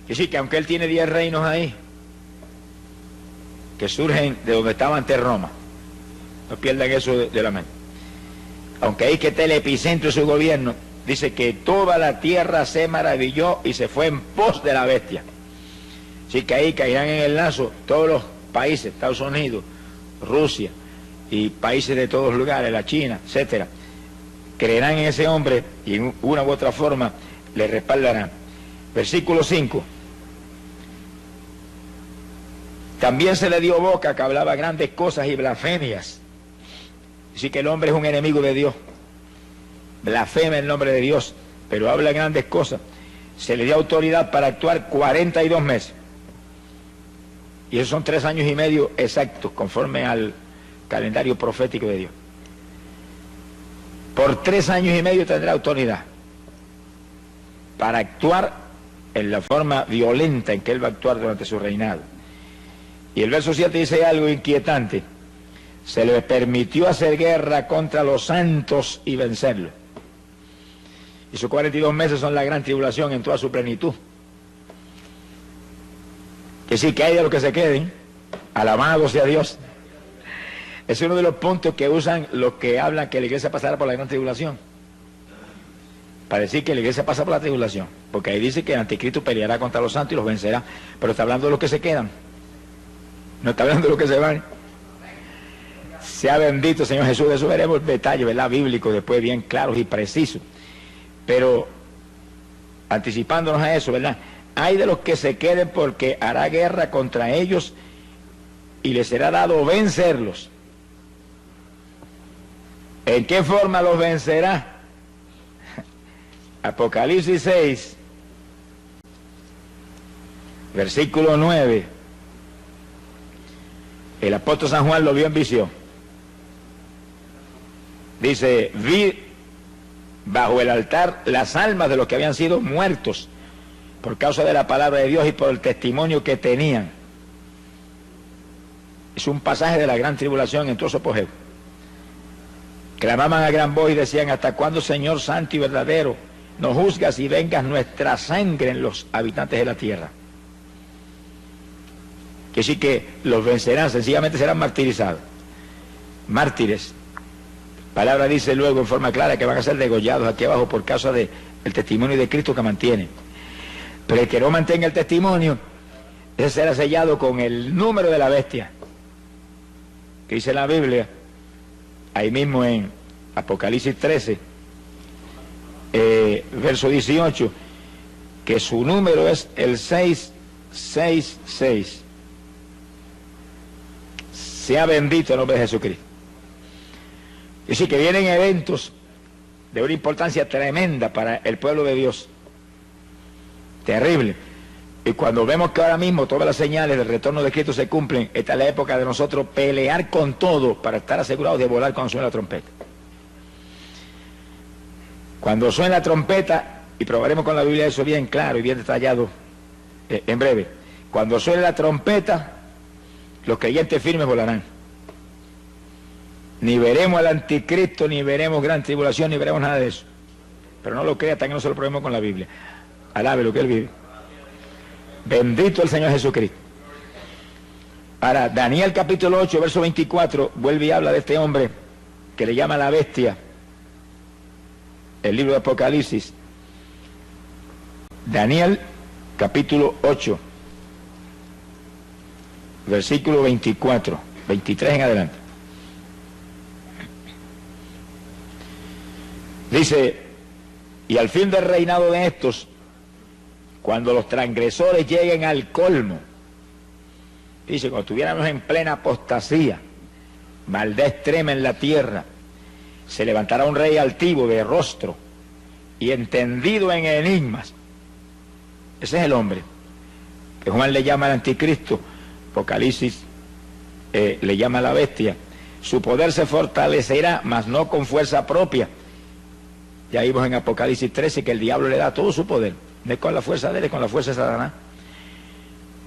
Y sí, que aunque él tiene 10 reinos ahí, que surgen de donde estaba antes Roma, no pierdan eso de la mente. Aunque ahí que está el epicentro de su gobierno, dice que toda la tierra se maravilló y se fue en pos de la bestia. Así que ahí caerán en el lazo todos los países, Estados Unidos, Rusia y países de todos lugares, la China, etcétera. Creerán en ese hombre y en una u otra forma le respaldarán. Versículo 5. También se le dio boca que hablaba grandes cosas y blasfemias. Así que el hombre es un enemigo de Dios. Blasfema el nombre de Dios, pero habla grandes cosas. Se le dio autoridad para actuar 42 meses. Y esos son 3 años y medio exactos, conforme al calendario profético de Dios. Por 3 años y medio tendrá autoridad para actuar en la forma violenta en que él va a actuar durante su reinado. Y el verso 7 dice algo inquietante. Se le permitió hacer guerra contra los santos y vencerlos. Y sus 42 meses son la gran tribulación en toda su plenitud. Que sí, que hay de los que se queden, alabado sea Dios. Es uno de los puntos que usan los que hablan que la iglesia pasará por la gran tribulación. Para decir que la iglesia pasa por la tribulación. Porque ahí dice que el anticristo peleará contra los santos y los vencerá. Pero está hablando de los que se quedan. No está hablando de los que se van. Sea bendito Señor Jesús. De eso veremos detalles, ¿verdad? Bíblicos después bien claros y precisos. Pero anticipándonos a eso, ¿verdad? Hay de los que se queden porque hará guerra contra ellos y les será dado vencerlos. ¿En qué forma los vencerá? Apocalipsis 6, versículo 9. El apóstol San Juan lo vio en visión. Dice, vi bajo el altar las almas de los que habían sido muertos por causa de la palabra de Dios y por el testimonio que tenían. Es un pasaje de la gran tribulación en todo su apogeo. Clamaban a gran voz y decían, ¿hasta cuándo, Señor santo y verdadero, nos juzgas y vengas nuestra sangre en los habitantes de la tierra? Que sí que los vencerán, sencillamente serán martirizados. Mártires. Palabra dice luego en forma clara que van a ser degollados aquí abajo por causa del testimonio de Cristo que mantienen. Pero el que no mantenga el testimonio, ese será sellado con el número de la bestia. Que dice la Biblia, ahí mismo en Apocalipsis 13, verso 18, que su número es el 666. Sea bendito el nombre de Jesucristo. Y sí que vienen eventos de una importancia tremenda para el pueblo de Dios. Terrible. Y cuando vemos que ahora mismo todas las señales del retorno de Cristo se cumplen, esta es la época de nosotros pelear con todo para estar asegurados de volar cuando suene la trompeta. Cuando suene la trompeta, y probaremos con la Biblia eso bien claro y bien detallado en breve, cuando suene la trompeta, los creyentes firmes volarán. Ni veremos al anticristo, ni veremos gran tribulación, ni veremos nada de eso. Pero no lo crea hasta que no se lo probemos con la Biblia. Alabe lo que él vive. Bendito el Señor Jesucristo. Ahora, Daniel capítulo 8, verso 24, vuelve y habla de este hombre que le llama la bestia. El libro de Apocalipsis. Daniel capítulo 8, versículo 24, 23 en adelante. Dice, y al fin del reinado de estos, cuando los transgresores lleguen al colmo, dice, cuando estuviéramos en plena apostasía, maldad extrema en la tierra, se levantará un rey altivo de rostro y entendido en enigmas. Ese es el hombre que Juan le llama al anticristo, Apocalipsis le llama a la bestia. Su poder se fortalecerá, mas no con fuerza propia. Ya vimos en Apocalipsis 13 que el diablo le da todo su poder. No es con la fuerza de él, es con la fuerza de Satanás.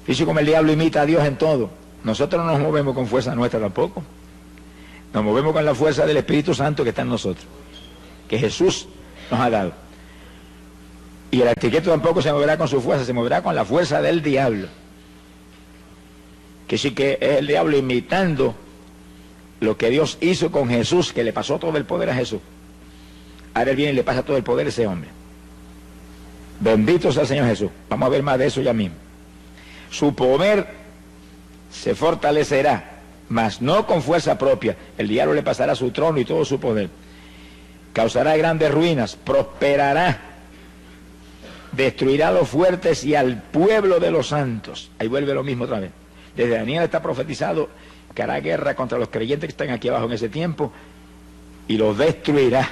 Dice como el diablo imita a Dios en todo. Nosotros no nos movemos con fuerza nuestra tampoco. Nos movemos con la fuerza del Espíritu Santo que está en nosotros, que Jesús nos ha dado. Y el anticristo tampoco se moverá con su fuerza, se moverá con la fuerza del diablo. Que sí que es el diablo imitando lo que Dios hizo con Jesús, que le pasó todo el poder a Jesús. Ahora él viene y le pasa todo el poder a ese hombre. Bendito sea el Señor Jesús. Vamos a ver más de eso ya mismo. Su poder se fortalecerá, mas no con fuerza propia. El diablo le pasará su trono y todo su poder. Causará grandes ruinas, prosperará, destruirá a los fuertes y al pueblo de los santos. Ahí vuelve lo mismo otra vez. Desde Daniel está profetizado que hará guerra contra los creyentes que están aquí abajo en ese tiempo y los destruirá.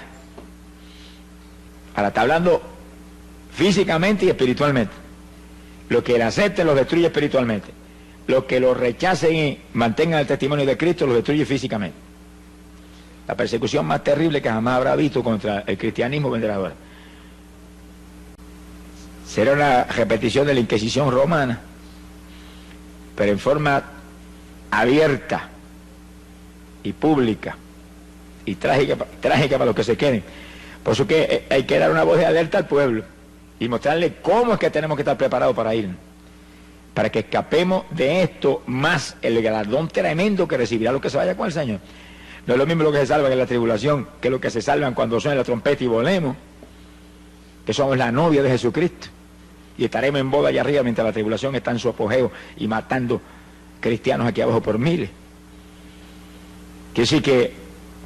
Ahora está hablando físicamente y espiritualmente. Los que le acepten los destruye espiritualmente. Los que los rechacen y mantengan el testimonio de Cristo los destruye físicamente. La persecución más terrible que jamás habrá visto contra el cristianismo vendrá ahora. Será una repetición de la Inquisición romana, pero en forma abierta y pública y trágica para los que se queden. Por eso que hay que dar una voz de alerta al pueblo y mostrarle cómo es que tenemos que estar preparados para ir, para que escapemos de esto, más el galardón tremendo que recibirá los que se vaya con el Señor. No es lo mismo lo que se salvan en la tribulación que lo que se salvan cuando suene la trompeta y volemos, que somos la novia de Jesucristo y estaremos en boda allá arriba mientras la tribulación está en su apogeo y matando cristianos aquí abajo por miles. Quiere decir que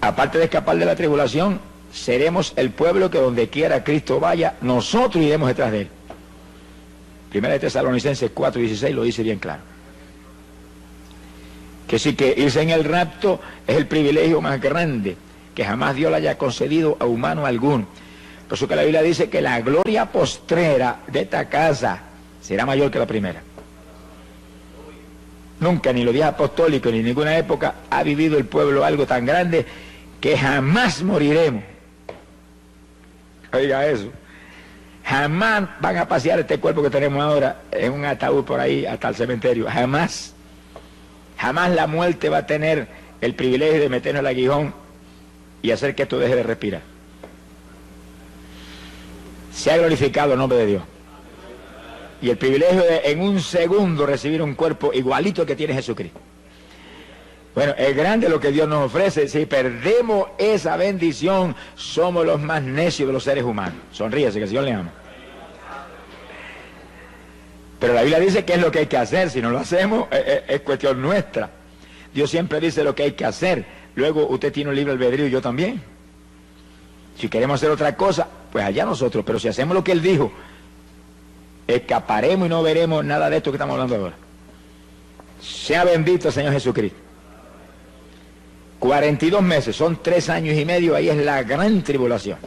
aparte de escapar de la tribulación, seremos el pueblo que donde quiera Cristo vaya, nosotros iremos detrás de él. Primera de Tesalonicenses 4:16 lo dice bien claro. Que sí, que irse en el rapto es el privilegio más grande que jamás Dios le haya concedido a humano alguno. Por eso que la Biblia dice que la gloria postrera de esta casa será mayor que la primera. Nunca, ni los días apostólicos, ni en ninguna época ha vivido el pueblo algo tan grande que jamás moriremos. Oiga eso. Jamás van a pasear este cuerpo que tenemos ahora en un ataúd por ahí hasta el cementerio. Jamás. Jamás la muerte va a tener el privilegio de meternos el aguijón y hacer que esto deje de respirar. Se ha glorificado el nombre de Dios. Y el privilegio de en un segundo recibir un cuerpo igualito que tiene Jesucristo. Bueno, es grande lo que Dios nos ofrece. Si perdemos esa bendición, somos los más necios de los seres humanos. Sonríese, que el Señor le ama. Pero la Biblia dice que es lo que hay que hacer. Si no lo hacemos, es cuestión nuestra. Dios siempre dice lo que hay que hacer. Luego usted tiene un libre albedrío y yo también. Si queremos hacer otra cosa, pues allá nosotros. Pero si hacemos lo que Él dijo, escaparemos y no veremos nada de esto que estamos hablando ahora. Sea bendito el Señor Jesucristo. 42 meses, son 3 años y medio, ahí es la gran tribulación.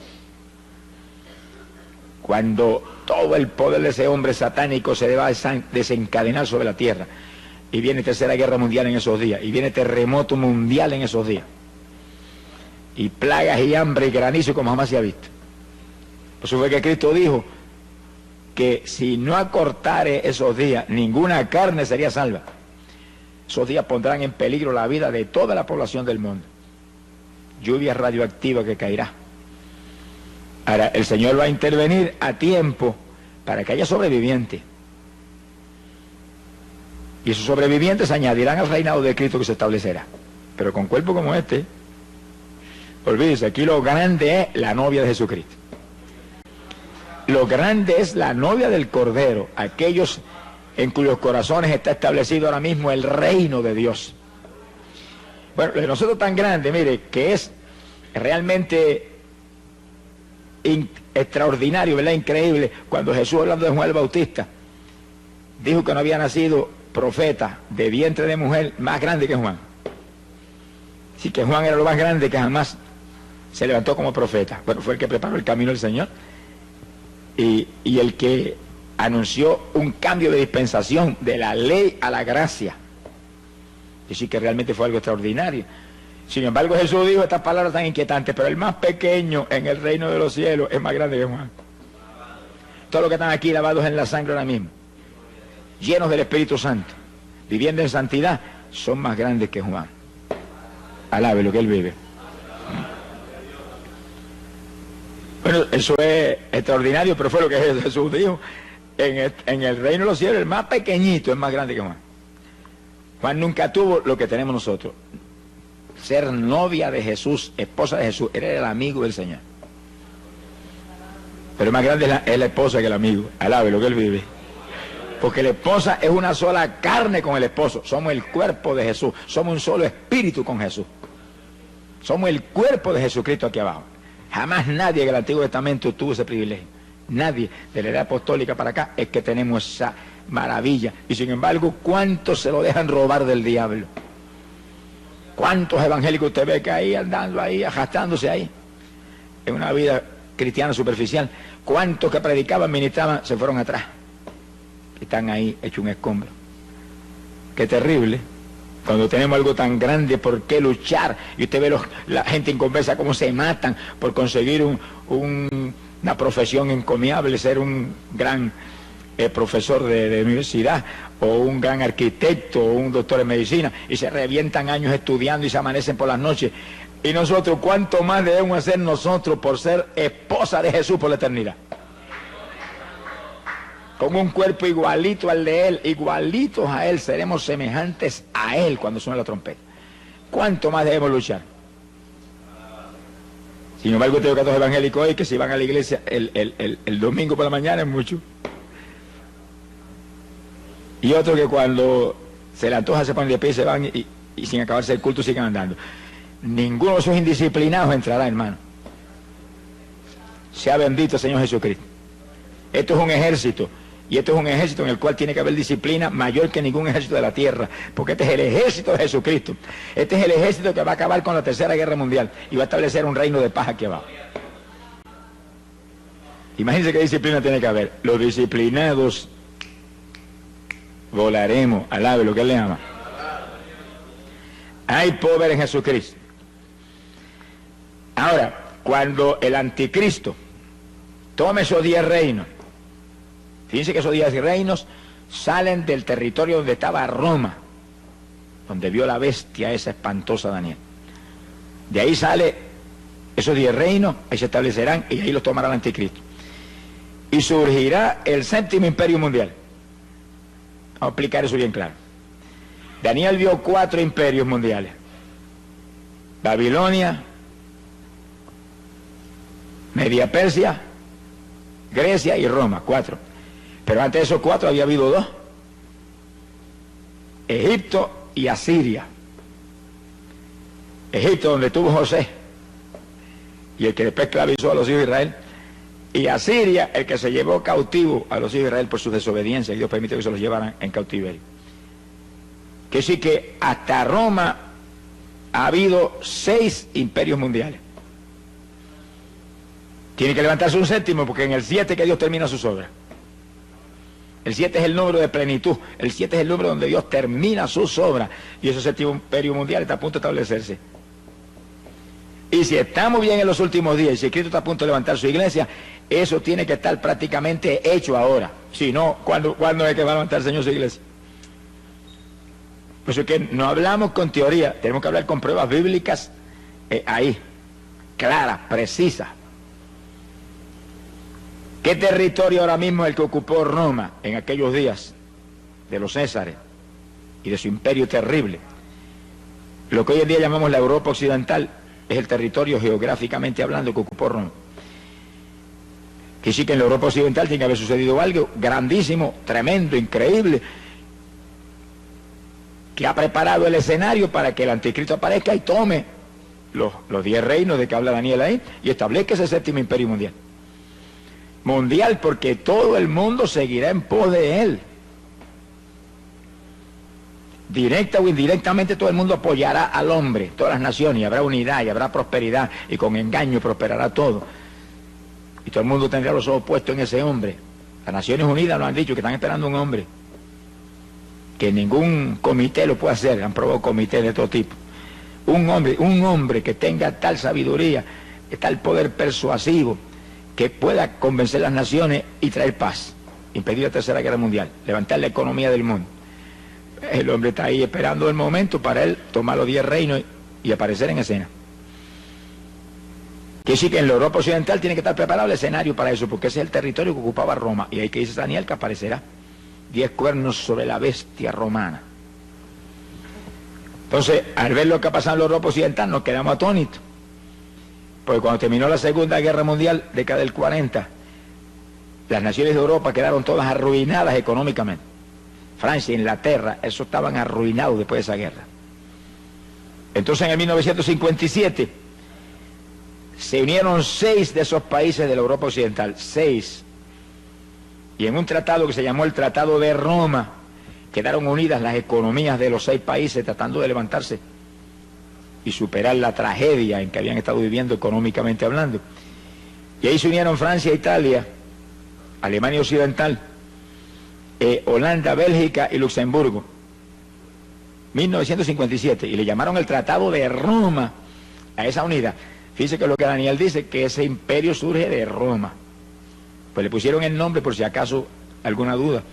Cuando todo el poder de ese hombre satánico se va a desencadenar sobre la tierra. Y viene tercera guerra mundial en esos días. Y viene terremoto mundial en esos días. Y plagas y hambre y granizo como jamás se ha visto. Por eso fue que Cristo dijo que si no acortare esos días, ninguna carne sería salva. Esos días pondrán en peligro la vida de toda la población del mundo. Lluvia radioactiva que caerá. Ahora, el Señor va a intervenir a tiempo para que haya sobrevivientes. Y esos sobrevivientes se añadirán al reinado de Cristo que se establecerá. Pero con cuerpo como este, olvídese, aquí lo grande es la novia de Jesucristo. Lo grande es la novia del Cordero, aquellos en cuyos corazones está establecido ahora mismo el reino de Dios. Bueno, de nosotros tan grande, mire, que es realmente extraordinario, ¿verdad? Increíble, cuando Jesús, hablando de Juan el Bautista, dijo que no había nacido profeta de vientre de mujer más grande que Juan. Sí, que Juan era lo más grande que jamás se levantó como profeta. Bueno, fue el que preparó el camino del Señor y el que anunció un cambio de dispensación de la ley a la gracia. Y sí que realmente fue algo extraordinario. Sin embargo, Jesús dijo estas palabras tan inquietantes: pero el más pequeño en el reino de los cielos es más grande que Juan. Todos los que están aquí lavados en la sangre ahora mismo, llenos del Espíritu Santo, viviendo en santidad, son más grandes que Juan. Alabe lo que él vive. Bueno, eso es extraordinario, pero fue lo que Jesús dijo. En el reino de los cielos, el más pequeñito es más grande que Juan. Juan nunca tuvo lo que tenemos nosotros. Ser novia de Jesús, esposa de Jesús, era el amigo del Señor. Pero más grande es la esposa que el amigo. Alabe lo que él vive. Porque la esposa es una sola carne con el esposo. Somos el cuerpo de Jesús. Somos un solo espíritu con Jesús. Somos el cuerpo de Jesucristo aquí abajo. Jamás nadie en el Antiguo Testamento tuvo ese privilegio. Nadie de la edad apostólica para acá es que tenemos esa maravilla. Y sin embargo, ¿cuántos se lo dejan robar del diablo? ¿Cuántos evangélicos usted ve que ahí andando ahí, arrastrándose ahí? En una vida cristiana superficial. ¿Cuántos que predicaban, ministraban, se fueron atrás? Están ahí hechos un escombro. Qué terrible. Cuando tenemos algo tan grande, ¿por qué luchar? Y usted ve la gente inconversa cómo se matan por conseguir una profesión encomiable, ser un gran profesor de universidad, o un gran arquitecto, o un doctor en medicina, y se revientan años estudiando y se amanecen por las noches. Y nosotros, ¿cuánto más debemos hacer nosotros por ser esposa de Jesús por la eternidad? Con un cuerpo igualito al de Él, igualitos a Él, seremos semejantes a Él cuando suene la trompeta. ¿Cuánto más debemos luchar? Sin embargo, tengo que a los evangélicos hoy que si van a la iglesia el domingo por la mañana es mucho. Y otros que cuando se le antoja se ponen de pie y se van y sin acabarse el culto siguen andando. Ninguno de esos indisciplinados entrará, hermano. Sea bendito el Señor Jesucristo. Esto es un ejército. Y esto es un ejército en el cual tiene que haber disciplina mayor que ningún ejército de la tierra. Porque este es el ejército de Jesucristo. Este es el ejército que va a acabar con la Tercera Guerra Mundial. Y va a establecer un reino de paz aquí abajo. Imagínense qué disciplina tiene que haber. Los disciplinados volaremos. Alabe lo que Él le ama. Hay poder en Jesucristo. Ahora, cuando el anticristo tome esos 10 reinos, fíjense que esos 10 reinos salen del territorio donde estaba Roma, donde vio la bestia esa espantosa Daniel. De ahí sale esos 10 reinos, ahí se establecerán y ahí los tomará el anticristo. Y surgirá el 7º imperio mundial. Vamos a explicar eso bien claro. Daniel vio 4 imperios mundiales. Babilonia, Media Persia, Grecia y Roma, 4. Pero antes de esos 4 había habido 2. Egipto y Asiria. Egipto donde estuvo José y el que después esclavizó a los hijos de Israel. Y Asiria el que se llevó cautivo a los hijos de Israel por su desobediencia y Dios permitió que se los llevaran en cautiverio. Que sí que hasta Roma ha habido 6 imperios mundiales. Tiene que levantarse un 7º porque en el 7 que Dios termina sus obras. El 7 es el número de plenitud. El 7 es el número donde Dios termina sus obras. Y ese 7º imperio mundial está a punto de establecerse. Y si estamos bien en los últimos días y si Cristo está a punto de levantar su iglesia, eso tiene que estar prácticamente hecho ahora. Si no, ¿cuándo es que va a levantar el Señor su iglesia? Por eso es que no hablamos con teoría, tenemos que hablar con pruebas bíblicas ahí, claras, precisas. ¿Qué territorio ahora mismo es el que ocupó Roma en aquellos días de los Césares y de su imperio terrible? Lo que hoy en día llamamos la Europa occidental es el territorio geográficamente hablando que ocupó Roma. Que sí que en la Europa occidental tiene que haber sucedido algo grandísimo, tremendo, increíble, que ha preparado el escenario para que el anticristo aparezca y tome los 10 reinos de que habla Daniel ahí y establezca ese 7º imperio mundial. Mundial porque todo el mundo seguirá en pos de él. Directa o indirectamente todo el mundo apoyará al hombre, todas las naciones, y habrá unidad y habrá prosperidad y con engaño prosperará todo. Y todo el mundo tendrá los ojos puestos en ese hombre. Las Naciones Unidas nos han dicho que están esperando un hombre. Que ningún comité lo puede hacer, han probado comités de todo tipo. Un hombre que tenga tal sabiduría, tal poder persuasivo, que pueda convencer a las naciones y traer paz, impedir la Tercera Guerra Mundial, levantar la economía del mundo. El hombre está ahí esperando el momento para él tomar los 10 reinos y aparecer en escena. Que sí que en la Europa Occidental tiene que estar preparado el escenario para eso, porque ese es el territorio que ocupaba Roma. Y ahí que dice Daniel que aparecerá 10 cuernos sobre la bestia romana. Entonces, al ver lo que ha pasado en la Europa Occidental, nos quedamos atónitos. Porque cuando terminó la Segunda Guerra Mundial, década del 40, las naciones de Europa quedaron todas arruinadas económicamente. Francia, Inglaterra, eso estaban arruinados después de esa guerra. Entonces, en el 1957, se unieron 6 de esos países de la Europa Occidental, 6. Y en un tratado que se llamó el Tratado de Roma, quedaron unidas las economías de los 6 países tratando de levantarse y superar la tragedia en que habían estado viviendo económicamente hablando. Y ahí se unieron Francia, Italia, Alemania Occidental, Holanda, Bélgica y Luxemburgo. 1957. Y le llamaron el Tratado de Roma a esa unidad. Fíjese que lo que Daniel dice, que ese imperio surge de Roma. Pues le pusieron el nombre por si acaso alguna duda.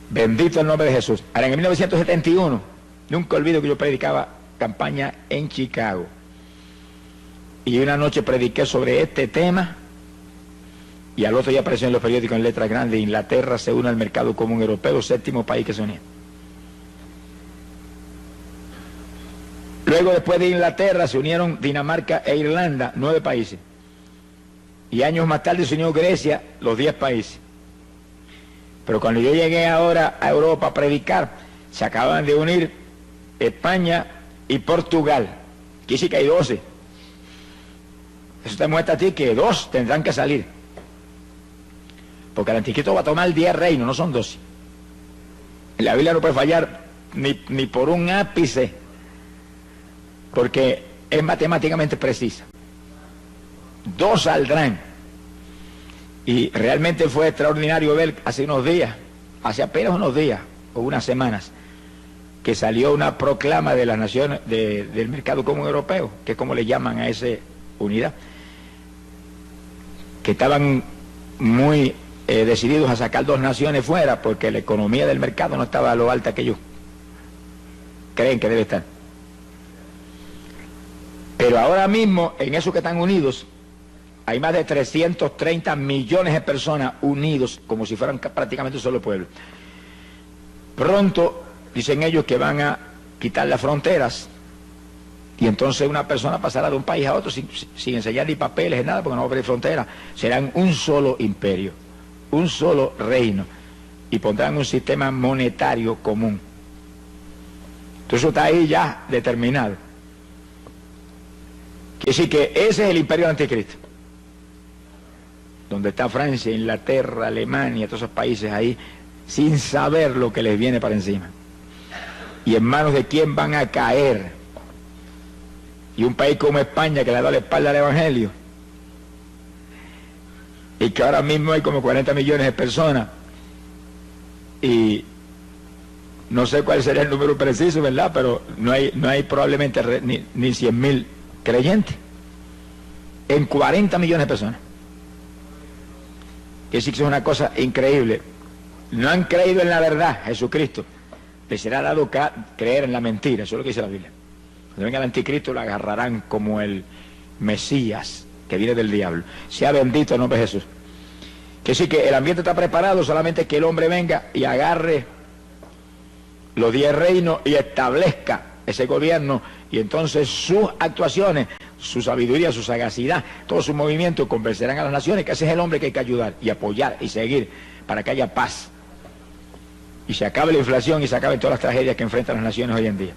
Bendito el nombre de Jesús. Ahora, en 1971, nunca olvido que yo predicaba campaña en Chicago. Y una noche prediqué sobre este tema, y al otro día apareció en los periódicos en letras grandes: Inglaterra se une al mercado común europeo, 7º país que se unía. Luego, después de Inglaterra, se unieron Dinamarca e Irlanda, 9 países. Y años más tarde se unió Grecia, los 10 países. Pero cuando yo llegué ahora a Europa a predicar, se acaban de unir España y Portugal. Aquí sí que hay 12. Eso te muestra a ti que 2 tendrán que salir. Porque el anticristo va a tomar 10 reinos, no son 12. En la Biblia no puede fallar ni por un ápice, porque es matemáticamente precisa. 2 saldrán. Y realmente fue extraordinario ver hace apenas unos días o unas semanas, que salió una proclama de las naciones del mercado común europeo, que es como le llaman a esa unidad, que estaban muy decididos a sacar 2 naciones fuera, porque la economía del mercado no estaba a lo alta que ellos creen que debe estar. Pero ahora mismo, en esos que están unidos, hay más de 330 millones de personas unidos, como si fueran prácticamente un solo pueblo. Pronto, dicen ellos, que van a quitar las fronteras, y entonces una persona pasará de un país a otro sin enseñar ni papeles ni nada, porque no va a haber frontera. Serán un solo imperio, un solo reino, y pondrán un sistema monetario común. Entonces eso está ahí ya determinado. Quiere decir que ese es el imperio del anticristo, donde está Francia, Inglaterra, Alemania, todos esos países ahí, sin saber lo que les viene para encima. ¿Y en manos de quién van a caer? Y un país como España, que le ha dado la espalda al Evangelio, y que ahora mismo hay como 40 millones de personas, y no sé cuál sería el número preciso, ¿verdad? Pero no hay probablemente ni 100.000 creyentes en 40 millones de personas. Que sí que es una cosa increíble. No han creído en la verdad, Jesucristo. Les será dado creer en la mentira. Eso es lo que dice la Biblia. Cuando venga el anticristo, lo agarrarán como el Mesías que viene del diablo. Sea bendito el nombre de Jesús. Que sí que el ambiente está preparado, solamente que el hombre venga y agarre los 10 reinos y establezca ese gobierno, y entonces sus actuaciones, su sabiduría, su sagacidad, todos sus movimientos convencerán a las naciones que ese es el hombre que hay que ayudar y apoyar y seguir para que haya paz y se acabe la inflación y se acaben todas las tragedias que enfrentan las naciones hoy en día.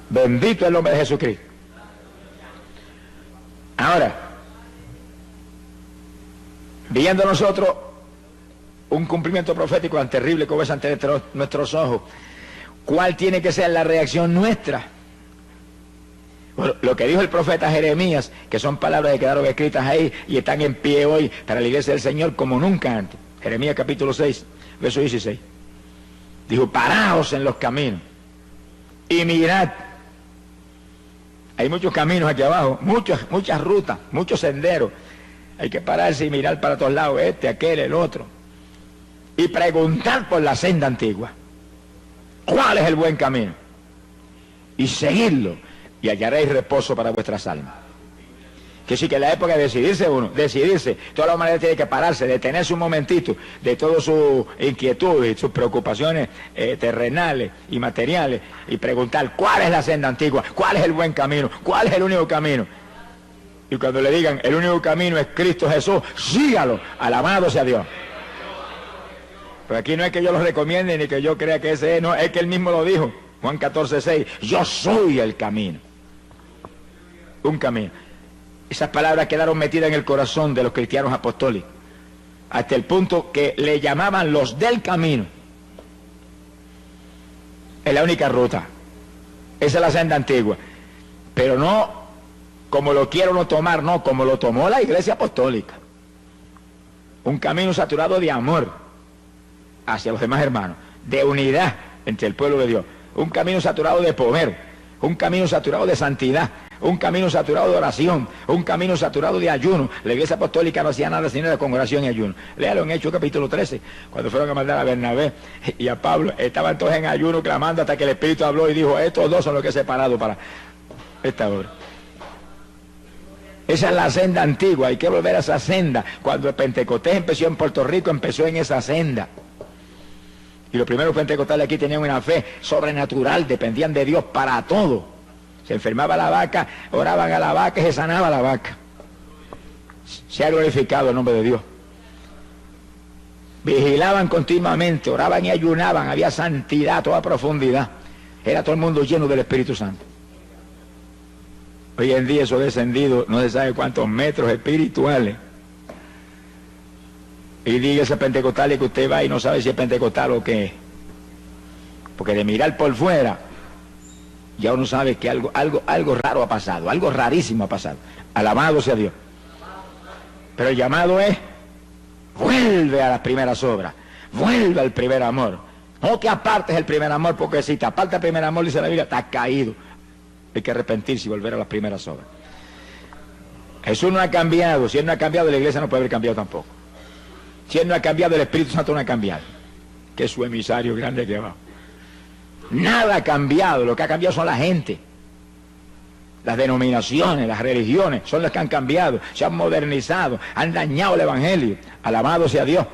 Bendito el nombre de Jesucristo. Ahora, viendo nosotros un cumplimiento profético tan terrible como es ante nuestros ojos, ¿cuál tiene que ser la reacción nuestra? Bueno, lo que dijo el profeta Jeremías, que son palabras que quedaron escritas ahí y están en pie hoy para la iglesia del Señor como nunca antes. Jeremías capítulo 6, verso 16. Dijo: paraos en los caminos y mirad. Hay muchos caminos aquí abajo, muchas rutas, muchos senderos. Hay que pararse y mirar para todos lados, aquel, el otro. Y preguntar por la senda antigua. ¿Cuál es el buen camino? Y seguirlo, y hallaréis reposo para vuestras almas. Que sí, que en la época de decidirse, toda la humanidad tiene que pararse, detenerse un momentito de todas sus inquietudes, sus preocupaciones terrenales y materiales, y preguntar cuál es la senda antigua, cuál es el buen camino, cuál es el único camino. Y cuando le digan el único camino es Cristo Jesús, sígalo, alabado sea Dios. Pero aquí no es que yo lo recomiende ni que yo crea que ese es, no, es que él mismo lo dijo, Juan 14:6, yo soy el camino. Un camino. Esas palabras quedaron metidas en el corazón de los cristianos apostólicos, hasta el punto que le llamaban los del camino. Es la única ruta, esa es la senda antigua, pero no como lo quiero no tomar, no, como lo tomó la iglesia apostólica. Un camino saturado de amor hacia los demás hermanos, de unidad entre el pueblo de Dios, un camino saturado de poder, un camino saturado de santidad, un camino saturado de oración, un camino saturado de ayuno. La iglesia apostólica no hacía nada sino de congregación y ayuno. Léalo en Hechos capítulo 13, cuando fueron a mandar a Bernabé y a Pablo, estaban todos en ayuno clamando hasta que el Espíritu habló y dijo, estos dos son los que he separado para esta obra. Esa es la senda antigua, hay que volver a esa senda. Cuando el Pentecostés empezó en Puerto Rico, empezó en esa senda. Y los primeros pentecostales aquí tenían una fe sobrenatural, dependían de Dios para todo. Se enfermaba la vaca, oraban a la vaca y se sanaba la vaca. Se ha glorificado el nombre de Dios. Vigilaban continuamente, oraban y ayunaban, había santidad, toda profundidad. Era todo el mundo lleno del Espíritu Santo. Hoy en día eso ha descendido, no se sabe cuántos metros espirituales. Y diga ese pentecostal que usted va y no sabe si es pentecostal o qué. Porque de mirar por fuera, ya uno sabe que algo raro ha pasado, algo rarísimo ha pasado. Alabado sea Dios. Pero el llamado es, vuelve a las primeras obras, vuelve al primer amor. No que apartes el primer amor, porque si te apartas el primer amor, dice la Biblia, estás caído. Hay que arrepentirse y volver a las primeras obras. Jesús no ha cambiado. Si Él no ha cambiado, la iglesia no puede haber cambiado tampoco. Si Él no ha cambiado, el Espíritu Santo no ha cambiado, que es su emisario grande aquí abajo. Nada ha cambiado, lo que ha cambiado son la gente. Las denominaciones, las religiones, son las que han cambiado, se han modernizado, han dañado el Evangelio. Alabado sea Dios.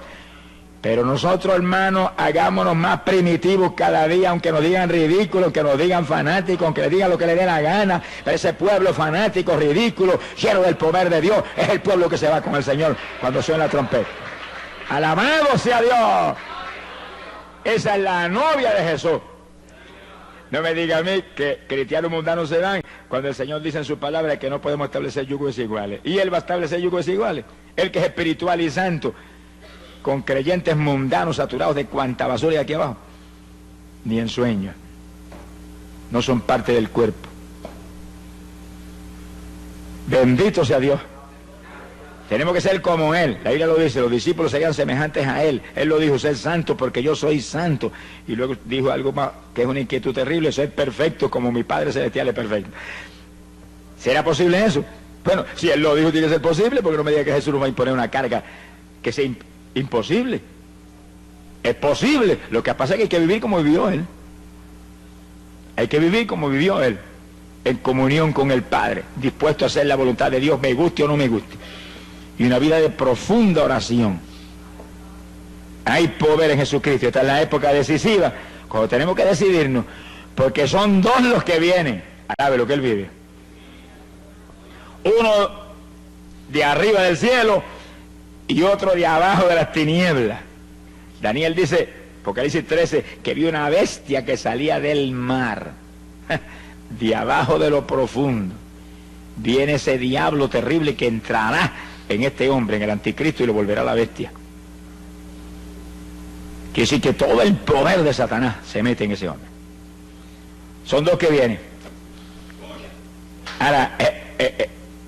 Pero nosotros, hermanos, hagámonos más primitivos cada día, aunque nos digan ridículos, aunque nos digan fanáticos, aunque les digan lo que les dé la gana. Pero ese pueblo fanático, ridículo, lleno del poder de Dios, es el pueblo que se va con el Señor cuando suena la trompeta. Alabado sea Dios. Esa es la novia de Jesús. No me diga a mí que cristianos mundanos se van cuando el Señor dice en su palabra que no podemos establecer yugos desiguales. Y Él va a establecer yugos desiguales. Él que es espiritual y santo, con creyentes mundanos saturados de cuanta basura hay aquí abajo. Ni en sueños. No son parte del cuerpo. Bendito sea Dios. Tenemos que ser como Él. La Biblia lo dice, los discípulos serían semejantes a Él. Él lo dijo, ser santo porque yo soy santo. Y luego dijo algo más que es una inquietud terrible, ser perfecto como mi Padre Celestial es perfecto. ¿Será posible eso? Bueno, si Él lo dijo, tiene que ser posible, porque no me diga que Jesús nos va a imponer una carga que sea imposible. Es posible. Lo que pasa es que hay que vivir como vivió Él. Hay que vivir como vivió Él, en comunión con el Padre, dispuesto a hacer la voluntad de Dios, me guste o no me guste. Y una vida de profunda oración. Hay poder en Jesucristo. Esta es la época decisiva, cuando tenemos que decidirnos, porque son dos los que vienen. Alabe lo que Él vive. Uno de arriba del cielo y otro de abajo de las tinieblas. Daniel dice, Apocalipsis 13, que vio una bestia que salía del mar, de abajo de lo profundo. Viene ese diablo terrible que entrará en este hombre, en el anticristo, y lo volverá a la bestia. Quiere decir que todo el poder de Satanás se mete en ese hombre. Son dos que vienen. Ahora,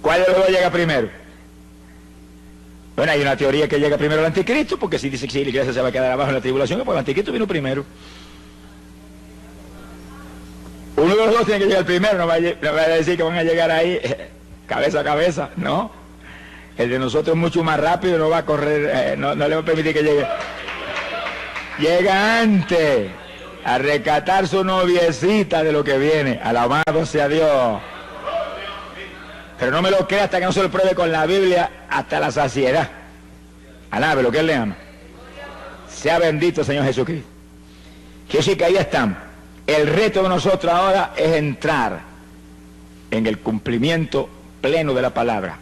¿cuál de los dos llega primero? Bueno, hay una teoría que llega primero el anticristo, porque si dice que la iglesia se va a quedar abajo en la tribulación, pues el anticristo vino primero. Uno de los dos tiene que llegar primero, no va a decir que van a llegar ahí cabeza a cabeza, no. El de nosotros es mucho más rápido, no va a correr, no le va a permitir que llegue. Llega antes a rescatar su noviecita de lo que viene. Alabado sea Dios. Pero no me lo crea hasta que no se lo pruebe con la Biblia hasta la saciedad. Alabe lo que Él le ama. Sea bendito el Señor Jesucristo. Quiero decir que ahí están. El reto de nosotros ahora es entrar en el cumplimiento pleno de la palabra.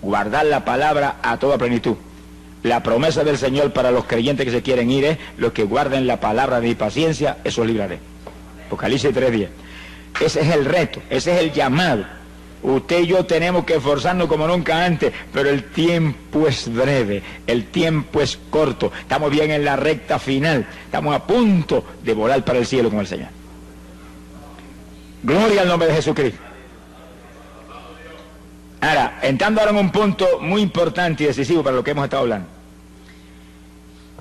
Guardar la palabra a toda plenitud. La promesa del Señor para los creyentes que se quieren ir es: los que guarden la palabra de mi paciencia, esos libraré. Apocalipsis 3:10. Ese es el reto, ese es el llamado. Usted y yo tenemos que esforzarnos como nunca antes, pero el tiempo es breve, el tiempo es corto. Estamos bien en la recta final, estamos a punto de volar para el cielo con el Señor. Gloria al nombre de Jesucristo. Ahora, entrando ahora en un punto muy importante y decisivo para lo que hemos estado hablando.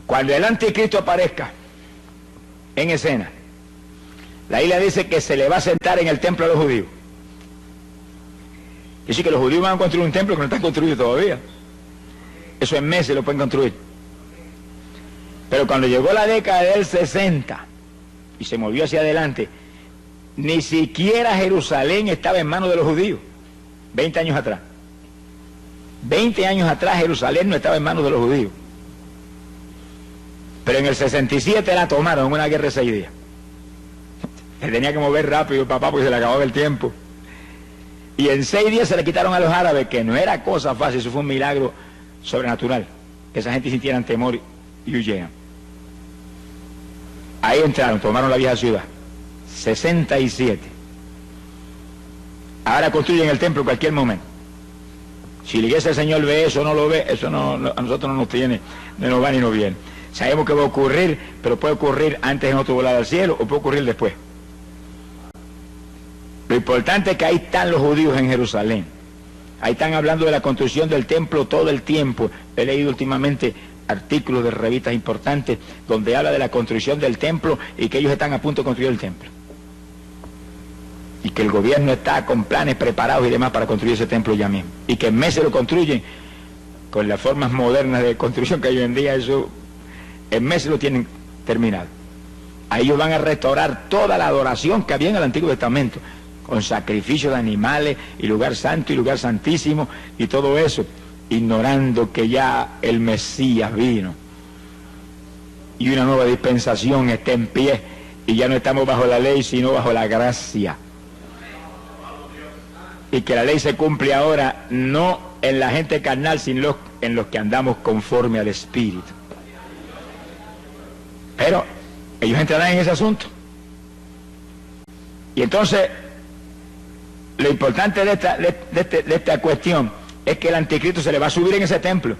Cuando el anticristo aparezca en escena, la Biblia dice que se le va a sentar en el templo a los judíos. Dice que los judíos van a construir un templo que no está construido todavía. Eso en meses lo pueden construir. Pero cuando llegó la década del 60 y se movió hacia adelante, ni siquiera Jerusalén estaba en manos de los judíos. 20 años atrás. 20 años atrás Jerusalén no estaba en manos de los judíos. Pero en el 67 la tomaron en una guerra de 6 días. Se tenía que mover rápido el papá porque se le acababa el tiempo. Y en 6 días se le quitaron a los árabes, que no era cosa fácil, eso fue un milagro sobrenatural. Que esa gente sintieran temor y huyeran. Ahí entraron, tomaron la vieja ciudad. 67. Ahora construyen el templo en cualquier momento. Si la iglesia del Señor ve eso o no lo ve, eso no, a nosotros no nos tiene, no nos va ni nos viene. Sabemos que va a ocurrir, pero puede ocurrir antes de nosotros volar al cielo o puede ocurrir después. Lo importante es que ahí están los judíos en Jerusalén. Ahí están hablando de la construcción del templo todo el tiempo. He leído últimamente artículos de revistas importantes donde habla de la construcción del templo y que ellos están a punto de construir el templo. Y que el gobierno está con planes preparados y demás para construir ese templo ya mismo. Y que en meses lo construyen con las formas modernas de construcción que hay hoy en día, eso en meses lo tienen terminado. Ahí ellos van a restaurar toda la adoración que había en el Antiguo Testamento, con sacrificio de animales y lugar santo y lugar santísimo y todo eso, ignorando que ya el Mesías vino y una nueva dispensación está en pie y ya no estamos bajo la ley sino bajo la gracia, y que la ley se cumple ahora no en la gente carnal sino en los que andamos conforme al Espíritu. Pero ellos entrarán en ese asunto. Y entonces lo importante de esta cuestión es que el anticristo se le va a subir en ese templo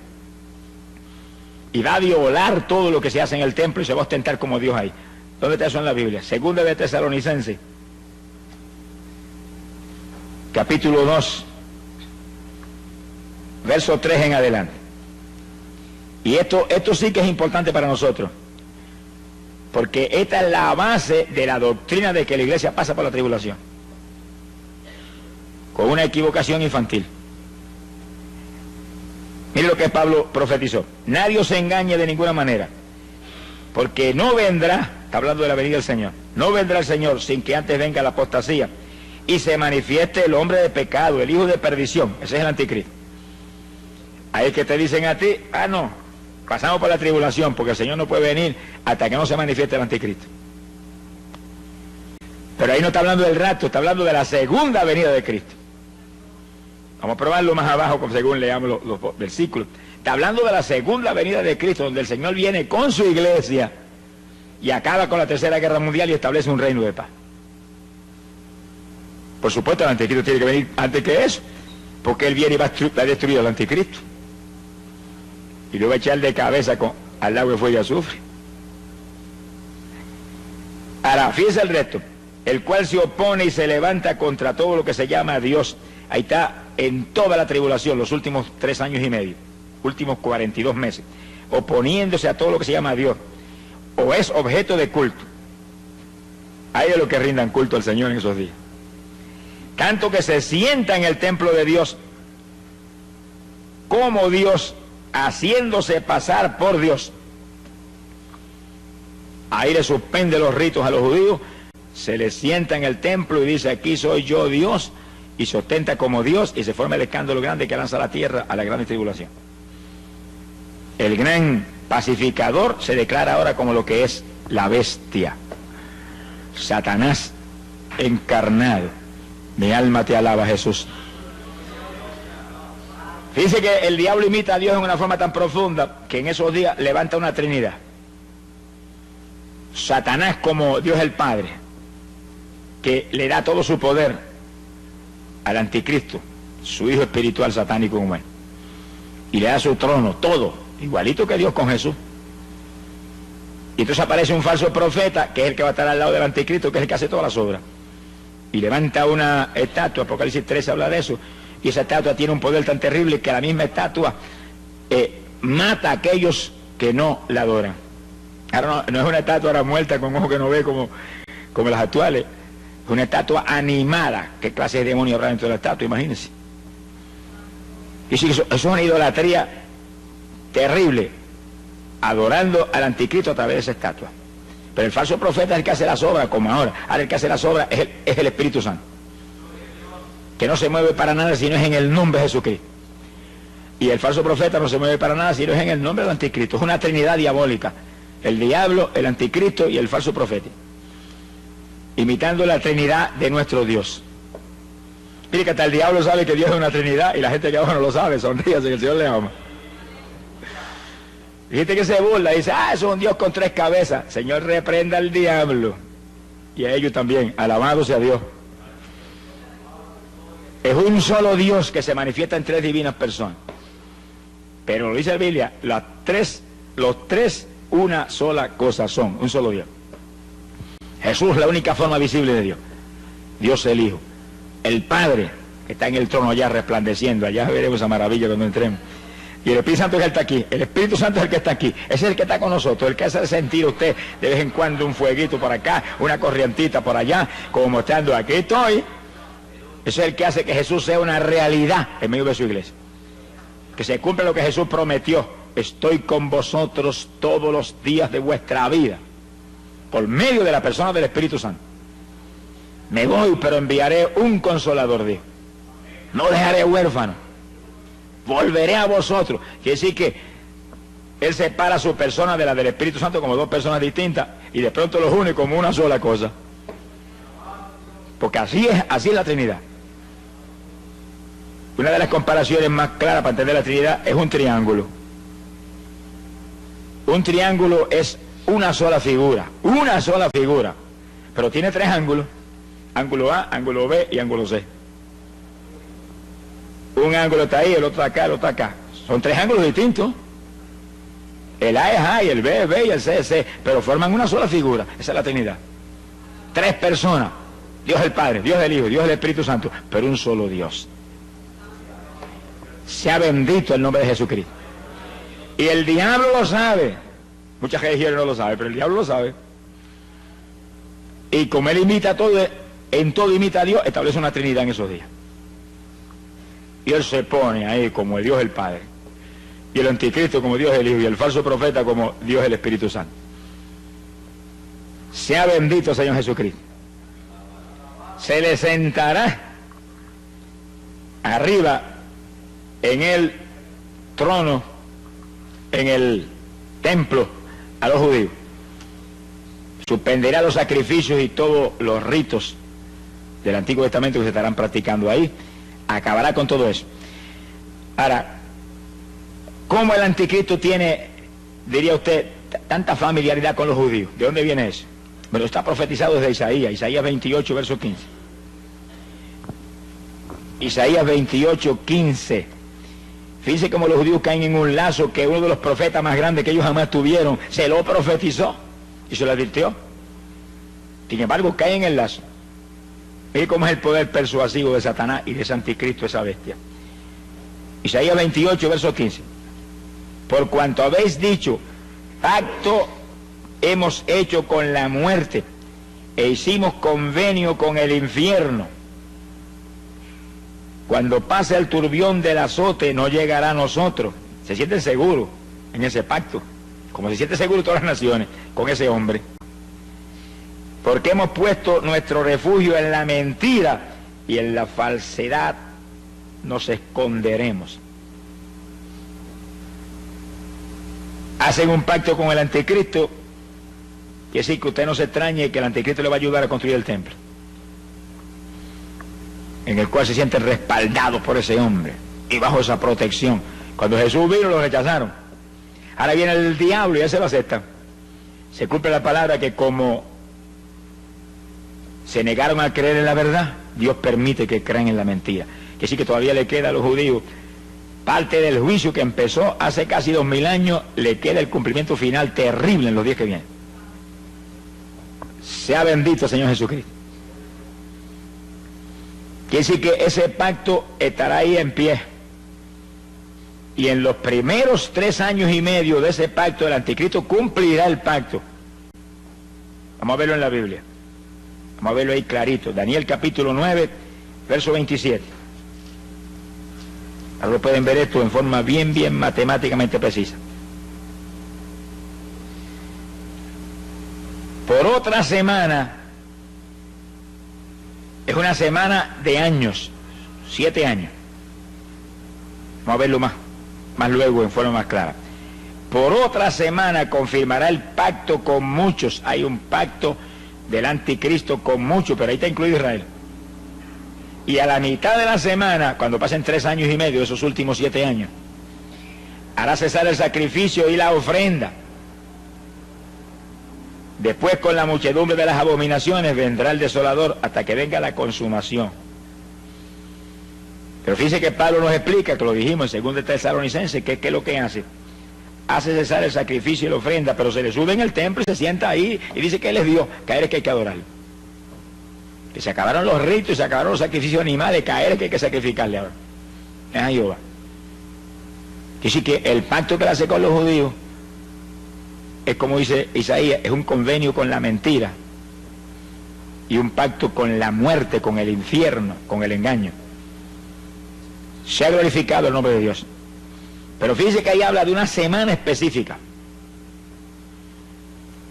y va a violar todo lo que se hace en el templo y se va a ostentar como Dios ahí. ¿Dónde está eso en la Biblia? Segunda de Tesalonicenses, capítulo 2, verso 3 en adelante. Y esto sí que es importante para nosotros, porque esta es la base de la doctrina de que la iglesia pasa por la tribulación, con una equivocación infantil. Mire lo que Pablo profetizó: nadie os engañe de ninguna manera, porque no vendrá, está hablando de la venida del Señor, no vendrá el Señor sin que antes venga la apostasía y se manifieste el hombre de pecado, el hijo de perdición. Ese es el anticristo. Ahí es que te dicen a ti: ah, no, pasamos por la tribulación porque el Señor no puede venir hasta que no se manifieste el anticristo. Pero ahí no está hablando del rapto, está hablando de la segunda venida de Cristo. Vamos a probarlo más abajo según leamos los versículos. Está hablando de la segunda venida de Cristo, donde el Señor viene con su iglesia y acaba con la tercera guerra mundial y establece un reino de paz. Por supuesto el anticristo tiene que venir antes que eso, porque él viene y va a destruir al anticristo y lo va a echar de cabeza al lago de fuego y azufre. Ahora, fíjese el resto: el cual se opone y se levanta contra todo lo que se llama Dios. Ahí está en toda la tribulación, los últimos 3 años y medio, últimos 42 meses, oponiéndose a todo lo que se llama Dios, o es objeto de culto. Hay de los que rindan culto al Señor en esos días. Tanto que se sienta en el templo de Dios como Dios, haciéndose pasar por Dios. Ahí le suspende los ritos a los judíos, se le sienta en el templo y dice: aquí soy yo Dios, y se ostenta como Dios y se forma el escándalo grande que lanza a la tierra a la gran tribulación. El gran pacificador se declara ahora como lo que es la bestia, Satanás encarnado. Mi alma te alaba, Jesús. Fíjense que el diablo imita a Dios en una forma tan profunda que en esos días levanta una trinidad. Satanás como Dios el Padre, que le da todo su poder al anticristo, su hijo espiritual satánico como él, y le da su trono, todo, igualito que Dios con Jesús. Y entonces aparece un falso profeta, que es el que va a estar al lado del anticristo, que es el que hace todas las obras, y levanta una estatua. Apocalipsis 13 habla de eso, y esa estatua tiene un poder tan terrible que la misma estatua mata a aquellos que no la adoran. Ahora no es una estatua ahora muerta con ojos que no ve como las actuales, es una estatua animada. ¿Qué clase de demonio habrá dentro de la estatua? Imagínense. Y sí, eso es una idolatría terrible, adorando al anticristo a través de esa estatua. Pero el falso profeta es el que hace las obras, como ahora. Ahora el que hace las obras es el Espíritu Santo, que no se mueve para nada si no es en el nombre de Jesucristo. Y el falso profeta no se mueve para nada si no es en el nombre del anticristo. Es una trinidad diabólica: el diablo, el anticristo y el falso profeta, imitando la trinidad de nuestro Dios. Mire que hasta el diablo sabe que Dios es una trinidad y la gente que abajo no lo sabe. Sonríase, que el Señor le ama. Y gente que se burla y dice: eso es un Dios con 3 cabezas. Señor, reprenda al diablo y a ellos también. Alabado sea Dios. Es un solo Dios que se manifiesta en 3 divinas personas. Pero lo dice la Biblia, los tres una sola cosa son, un solo Dios. Jesús, la única forma visible de Dios. Dios el Hijo. El Padre, que está en el trono allá resplandeciendo. Allá veremos esa maravilla cuando entremos. Y el Espíritu Santo es el que está aquí. El Espíritu Santo es el que está aquí. Ese es el que está con nosotros. El que hace sentir a usted de vez en cuando un fueguito por acá, una corrientita por allá, como mostrando: aquí estoy. Ese es el que hace que Jesús sea una realidad en medio de su iglesia. Que se cumpla lo que Jesús prometió: estoy con vosotros todos los días de vuestra vida, por medio de la persona del Espíritu Santo. Me voy, pero enviaré un consolador, dijo. No dejaré huérfano. Volveré a vosotros. Quiere decir que Él separa su persona de la del Espíritu Santo como 2 personas distintas y de pronto los une como una sola cosa. Porque así es la Trinidad. Una de las comparaciones más claras para entender la Trinidad es un triángulo. Un triángulo es una sola figura, pero tiene 3 ángulos: ángulo A, ángulo B y ángulo C. Un ángulo está ahí, el otro acá, el otro acá. Son 3 ángulos distintos. El A es A y el B es B y el C es C, pero forman una sola figura. Esa es la Trinidad. 3 personas: Dios el Padre, Dios el Hijo, Dios el Espíritu Santo, pero un solo Dios. Sea bendito el nombre de Jesucristo. Y el diablo lo sabe. Muchas religiones no lo saben, pero el diablo lo sabe. Y como él imita todo, en todo imita a Dios, establece una Trinidad en esos días. Y él se pone ahí como el Dios el Padre, y el anticristo como Dios el Hijo, y el falso profeta como Dios el Espíritu Santo. Sea bendito Señor Jesucristo. Se le sentará arriba en el trono, en el templo, a los judíos. Suspenderá los sacrificios y todos los ritos del Antiguo Testamento que se estarán practicando ahí. Acabará con todo eso. Ahora, ¿cómo el anticristo tiene, diría usted, tanta familiaridad con los judíos? ¿De dónde viene eso? Bueno, está profetizado desde Isaías 28, verso 15. Isaías 28, 15. Fíjense cómo los judíos caen en un lazo que uno de los profetas más grandes que ellos jamás tuvieron se lo profetizó y se lo advirtió. Sin embargo, caen en el lazo. Mire cómo es el poder persuasivo de Satanás y de ese anticristo, esa bestia. Isaías 28, verso 15. Por cuanto habéis dicho: pacto hemos hecho con la muerte e hicimos convenio con el infierno. Cuando pase el turbión del azote no llegará a nosotros. Se sienten seguros en ese pacto, como se sienten seguros todas las naciones con ese hombre. Porque hemos puesto nuestro refugio en la mentira y en la falsedad nos esconderemos. Hacen un pacto con el anticristo, y así que usted no se extrañe que el anticristo le va a ayudar a construir el templo, en el cual se sienten respaldados por ese hombre y bajo esa protección. Cuando Jesús vino lo rechazaron. Ahora viene el diablo y ya se lo aceptan. Se cumple la palabra que como se negaron a creer en la verdad, Dios permite que crean en la mentira. Que sí que todavía le queda a los judíos parte del juicio que empezó hace casi 2000 años, le queda el cumplimiento final terrible en los días que vienen. Sea bendito el Señor Jesucristo. Quiere decir que ese pacto estará ahí en pie. Y en los primeros 3 años y medio de ese pacto, el anticristo cumplirá el pacto. Vamos a verlo en la Biblia. Vamos a verlo ahí clarito. Daniel capítulo 9, verso 27. Ahora pueden ver esto en forma bien matemáticamente precisa. Por otra semana, es una semana de años, 7 años. Vamos a verlo más luego en forma más clara. Por otra semana confirmará el pacto con muchos. Hay un pacto del anticristo con muchos, pero ahí está incluido Israel. Y a la mitad de la semana, cuando pasen 3 años y medio, esos últimos 7 años, hará cesar el sacrificio y la ofrenda. Después, con la muchedumbre de las abominaciones, vendrá el desolador hasta que venga la consumación. Pero fíjese que Pablo nos explica, que lo dijimos en 2 Tesalonicenses, que es lo que hace. Hace cesar el sacrificio y la ofrenda, pero se le sube en el templo y se sienta ahí y dice que él es Dios, que a él es que hay que adorarlo. Que se acabaron los ritos y se acabaron los sacrificios animales, que a él es que hay que sacrificarle ahora. Es a Jehová. Que sí que el pacto que él hace con los judíos es, como dice Isaías, es un convenio con la mentira y un pacto con la muerte, con el infierno, con el engaño. Se ha glorificado el nombre de Dios. Pero fíjese que ahí habla de una semana específica.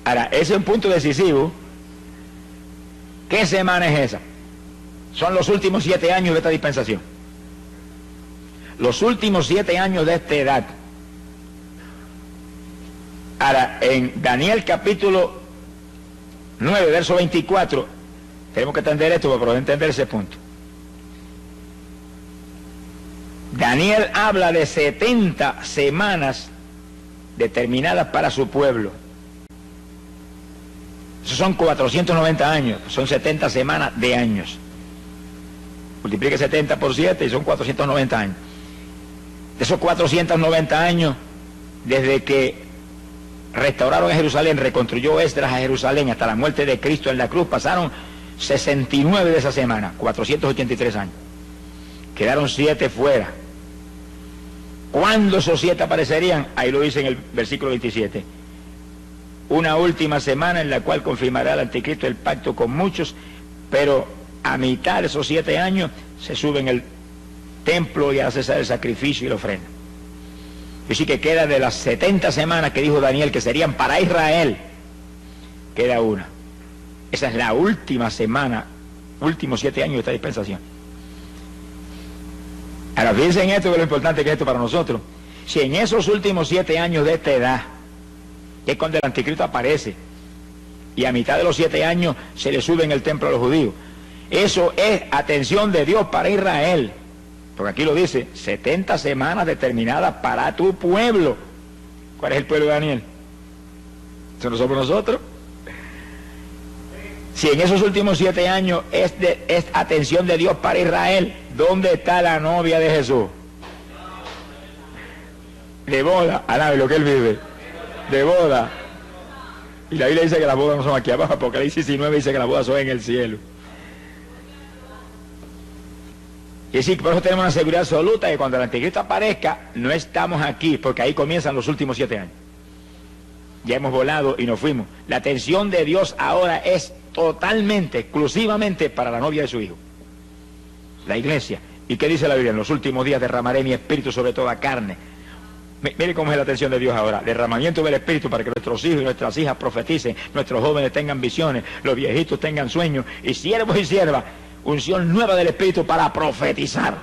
Ahora, ese es un punto decisivo. ¿Qué semana es esa? Son los últimos 7 años de esta dispensación. Los últimos 7 años de esta edad. Ahora, en Daniel capítulo 9, verso 24, tenemos que entender esto para poder entender ese punto. Daniel habla de 70 semanas determinadas para su pueblo. Esos son 490 años, son 70 semanas de años. Multiplique 70 por 7 y son 490 años. De esos 490 años, desde que restauraron a Jerusalén, reconstruyó Esdras a Jerusalén hasta la muerte de Cristo en la cruz, pasaron 69 de esa semana, 483 años. Quedaron 7 fuera. ¿Cuándo esos 7 aparecerían? Ahí lo dice en el versículo 27. Una última semana en la cual confirmará el anticristo el pacto con muchos, pero a mitad de esos 7 años se sube en el templo y hace cesar el sacrificio y la ofrenda. Y sí que queda de las 70 semanas que dijo Daniel que serían para Israel, queda una. Esa es la última semana, últimos 7 años de esta dispensación. Ahora fíjense en esto, que es lo importante que es esto para nosotros. Si en esos últimos 7 años de esta edad, que es cuando el anticristo aparece, y a mitad de los 7 años se le sube en el templo a los judíos, eso es atención de Dios para Israel. Porque aquí lo dice, 70 semanas determinadas para tu pueblo. ¿Cuál es el pueblo de Daniel? ¿Eso no somos nosotros? Si en esos últimos 7 años es atención de Dios para Israel, ¿dónde está la novia de Jesús? De boda, alabe lo que él vive. De boda. Y la Biblia dice que las bodas no son aquí abajo, porque la 19 dice que las bodas son en el cielo. Y decir, por eso tenemos una seguridad absoluta de que cuando el anticristo aparezca, no estamos aquí, porque ahí comienzan los últimos 7 años. Ya hemos volado y nos fuimos. La atención de Dios ahora es totalmente, exclusivamente para la novia de su Hijo, la iglesia. ¿Y qué dice la Biblia? En los últimos días derramaré mi espíritu sobre toda carne. Mire cómo es la atención de Dios ahora. Derramamiento del espíritu para que nuestros hijos y nuestras hijas profeticen, nuestros jóvenes tengan visiones, los viejitos tengan sueños, y siervos y siervas unción nueva del Espíritu para profetizar.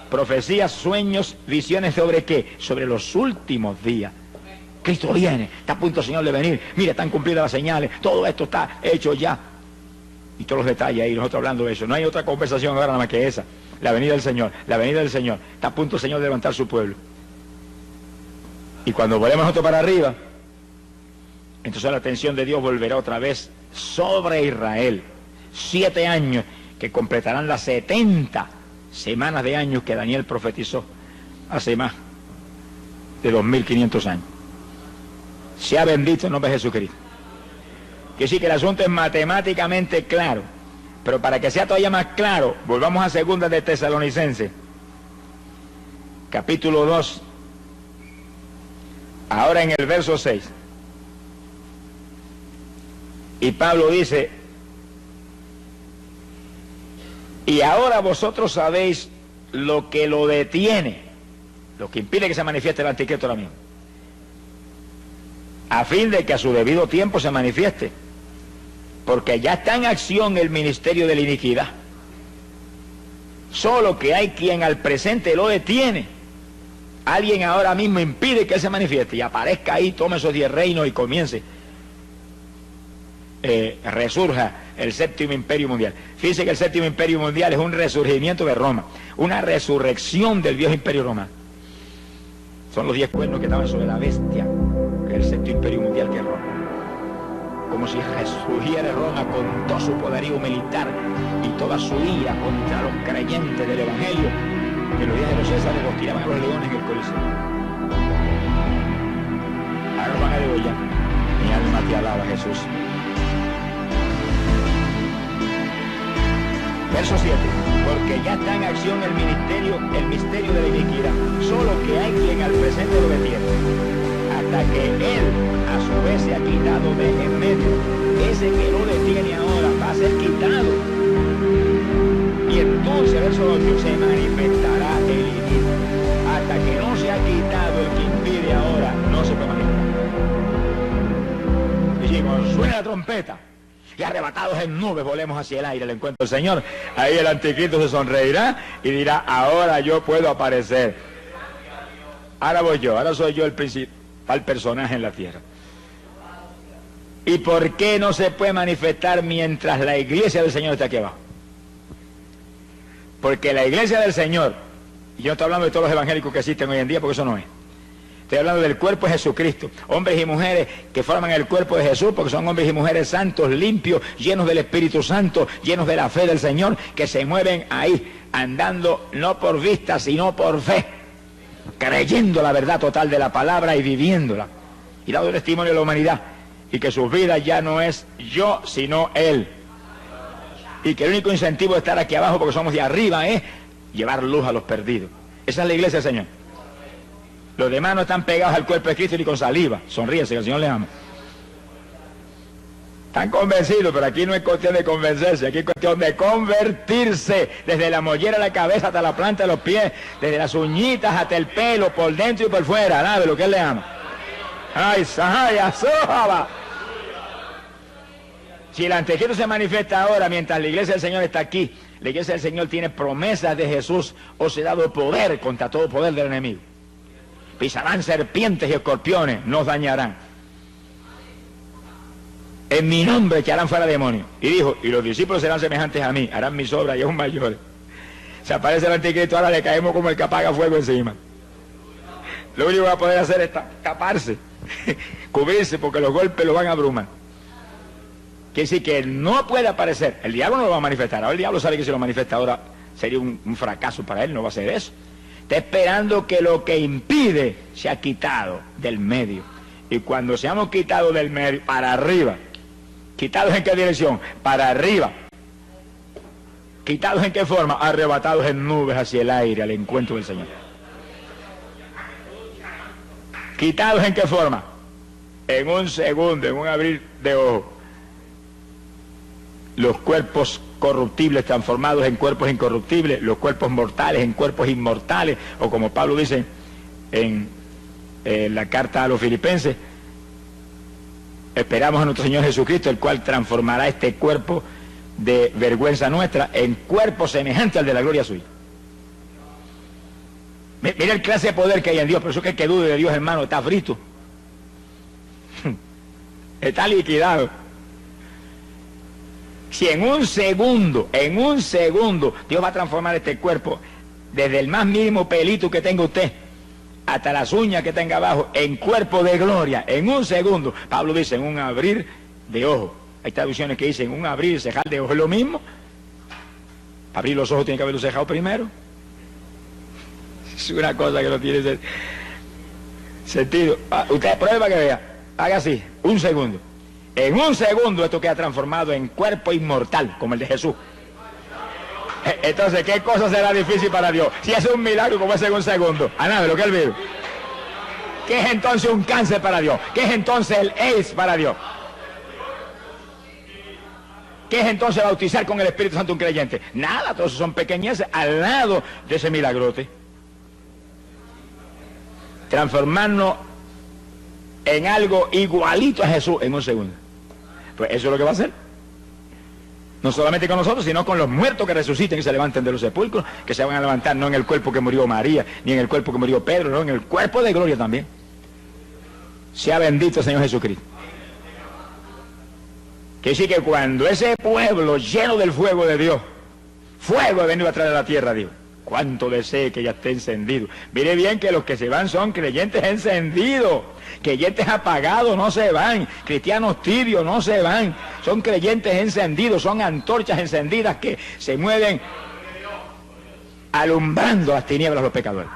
Profecías, sueños, visiones, ¿sobre qué? Sobre los últimos días. Cristo viene, está a punto el Señor de venir, mira, están cumplidas las señales, todo esto está hecho ya. Y todos los detalles ahí, nosotros hablando de eso. No hay otra conversación ahora nada más que esa. La venida del Señor, la venida del Señor. Está a punto el Señor de levantar su pueblo. Y cuando volvemos nosotros para arriba, entonces la atención de Dios volverá otra vez sobre Israel. 7 años que completarán las 70 semanas de años que Daniel profetizó hace más de 2500 años. Sea bendito el nombre de Jesucristo. Que sí, que el asunto es matemáticamente claro, pero para que sea todavía más claro, volvamos a segunda de Tesalonicenses, capítulo 2, ahora en el verso 6. Y Pablo dice: y ahora vosotros sabéis lo que lo detiene, lo que impide que se manifieste el anticristo ahora mismo, a fin de que a su debido tiempo se manifieste, porque ya está en acción el ministerio de la iniquidad. Solo que hay quien al presente lo detiene. Alguien ahora mismo impide que él se manifieste y aparezca ahí, tome esos 10 reinos y comience, resurja el séptimo imperio mundial. Fíjense que el séptimo imperio mundial es un resurgimiento de Roma, una resurrección del viejo imperio romano. Son los 10 cuernos que estaban sobre la bestia, que es el séptimo imperio mundial, que es Roma. Como si resurgiera Roma con todo su poderío militar y toda su ira contra los creyentes del Evangelio, que los días de los Césares los tiraban a los leones en el Coliseo. Ahora los van a degollar. Mi alma te alaba, Jesús. Verso 7. Porque ya está en acción el misterio de la iniquidad, solo que hay quien al presente lo detiene, hasta que él a su vez se ha quitado de en medio. Ese que lo detiene ahora va a ser quitado, y entonces, verso 8, se manifestará el iniquio. Hasta que no se ha quitado el que impide ahora, no se puede manifestar. Y si cuando suena la trompeta y arrebatados en nubes volemos hacia el aire al encuentro del Señor, ahí el anticristo se sonreirá y dirá: ahora yo puedo aparecer, ahora voy yo, ahora soy yo el principal personaje en la tierra. ¿Y por qué no se puede manifestar mientras la iglesia del Señor está aquí abajo? Porque la iglesia del Señor, y yo no estoy hablando de todos los evangélicos que existen hoy en día, porque eso no es. Estoy hablando del cuerpo de Jesucristo, hombres y mujeres que forman el cuerpo de Jesús, porque son hombres y mujeres santos, limpios, llenos del Espíritu Santo, llenos de la fe del Señor, que se mueven ahí, andando no por vista, sino por fe, creyendo la verdad total de la palabra y viviéndola, y dando testimonio a la humanidad, y que sus vidas ya no es yo, sino Él, y que el único incentivo de estar aquí abajo, porque somos de arriba, es llevar luz a los perdidos. Esa es la iglesia del Señor. Los demás no están pegados al cuerpo de Cristo ni con saliva. Sonríese, que el Señor les ama. Están convencidos, pero aquí no es cuestión de convencerse, aquí es cuestión de convertirse, desde la mollera de la cabeza hasta la planta de los pies, desde las uñitas hasta el pelo, por dentro y por fuera, nada de lo que Él le ama. ¡Ay, sahaya, sójaba! Si el anticristo se manifiesta ahora, mientras la iglesia del Señor está aquí, la iglesia del Señor tiene promesas de Jesús, os he dado poder contra todo poder del enemigo. Pisarán serpientes y escorpiones, no os dañarán. En mi nombre echarán fuera demonios. Y dijo: y los discípulos serán semejantes a mí, harán mis obras y aún mayores. Se aparece el anticristo, ahora le caemos como el que apaga fuego encima. Lo único que va a poder hacer es taparse, cubrirse, porque los golpes lo van a abrumar. Quiere decir que él no puede aparecer. El diablo no lo va a manifestar. Ahora el diablo sabe que si lo manifiesta ahora sería un fracaso para él, no va a hacer eso. Está esperando que lo que impide se ha quitado del medio. Y cuando seamos quitados del medio, para arriba. ¿Quitados en qué dirección? Para arriba. ¿Quitados en qué forma? Arrebatados en nubes hacia el aire, al encuentro del Señor. ¿Quitados en qué forma? En un segundo, en un abrir de ojos. Los cuerpos corruptibles transformados en cuerpos incorruptibles, los cuerpos mortales en cuerpos inmortales, o como Pablo dice en la carta a los Filipenses, esperamos a nuestro Señor Jesucristo, el cual transformará este cuerpo de vergüenza nuestra en cuerpo semejante al de la gloria suya. Mira el clase de poder que hay en Dios. Por eso que el que dude de Dios, hermano, está frito. Está liquidado. Si en un segundo, Dios va a transformar este cuerpo, desde el más mínimo pelito que tenga usted, hasta las uñas que tenga abajo, en cuerpo de gloria, en un segundo. Pablo dice, en un abrir de ojos. Hay traducciones que dicen, un abrir y cejar de ojos. ¿Es lo mismo? Para abrir los ojos tiene que haberlo cejado primero. Es una cosa que no tiene sentido. Usted prueba que vea. Haga así, un segundo. En un segundo esto queda transformado en cuerpo inmortal, como el de Jesús. Entonces, ¿qué cosa será difícil para Dios? Si es un milagro como es en un segundo. A nada de lo que él vive. ¿Qué es entonces un cáncer para Dios? ¿Qué es entonces el AIDS para Dios? ¿Qué es entonces bautizar con el Espíritu Santo un creyente? Nada, todos son pequeñeces al lado de ese milagrote. Transformarnos en algo igualito a Jesús en un segundo. Pues eso es lo que va a hacer. No solamente con nosotros, sino con los muertos que resuciten y se levanten de los sepulcros, que se van a levantar no en el cuerpo que murió María, ni en el cuerpo que murió Pedro, no, en el cuerpo de gloria también. Sea bendito el Señor Jesucristo. Que decir que cuando ese pueblo lleno del fuego de Dios, fuego ha venido a traer a la tierra, Dios, cuánto desee que ya esté encendido. Mire bien que los que se van son creyentes encendidos, creyentes apagados no se van, cristianos tibios no se van, son creyentes encendidos, son antorchas encendidas que se mueven alumbrando las tinieblas a los pecadores.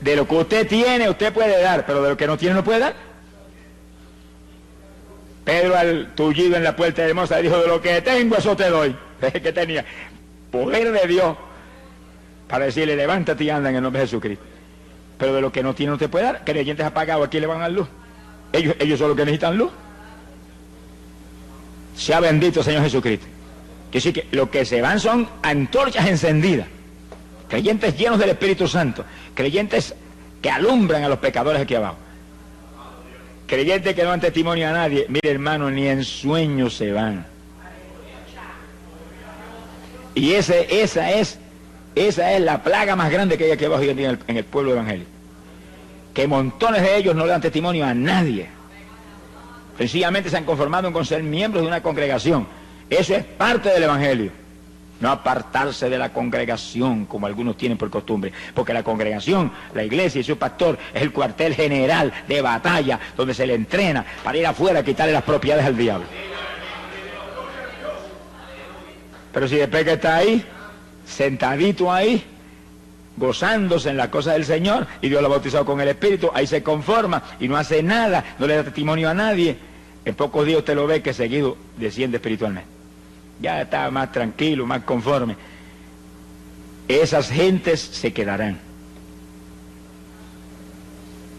De lo que usted tiene, usted puede dar, pero de lo que no tiene, no puede dar. Pedro, al tullido en la puerta hermosa, dijo, de lo que tengo, eso te doy. Que tenía poder de Dios para decirle, levántate y anda en el nombre de Jesucristo. Pero de lo que no tiene, no te puede dar. Creyentes apagados, ¿a quién le van a dar luz? Ellos son los que necesitan luz. Sea bendito Señor Jesucristo. Que sí, que lo que se van son antorchas encendidas, creyentes llenos del Espíritu Santo, creyentes que alumbran a los pecadores aquí abajo, creyentes que no dan testimonio a nadie. Mire, hermano, ni en sueños se van. Y esa es la plaga más grande que hay aquí abajo hoy en día en el pueblo evangélico, que montones de ellos no le dan testimonio a nadie, sencillamente se han conformado con ser miembros de una congregación. Eso es parte del evangelio, no apartarse de la congregación como algunos tienen por costumbre, porque la congregación, la iglesia y su pastor es el cuartel general de batalla donde se le entrena para ir afuera a quitarle las propiedades al diablo. Pero si después que está ahí, sentadito ahí, gozándose en las cosas del Señor, y Dios lo ha bautizado con el Espíritu, ahí se conforma y no hace nada, no le da testimonio a nadie, en pocos días usted lo ve que seguido desciende espiritualmente. Ya está más tranquilo, más conforme. Esas gentes se quedarán.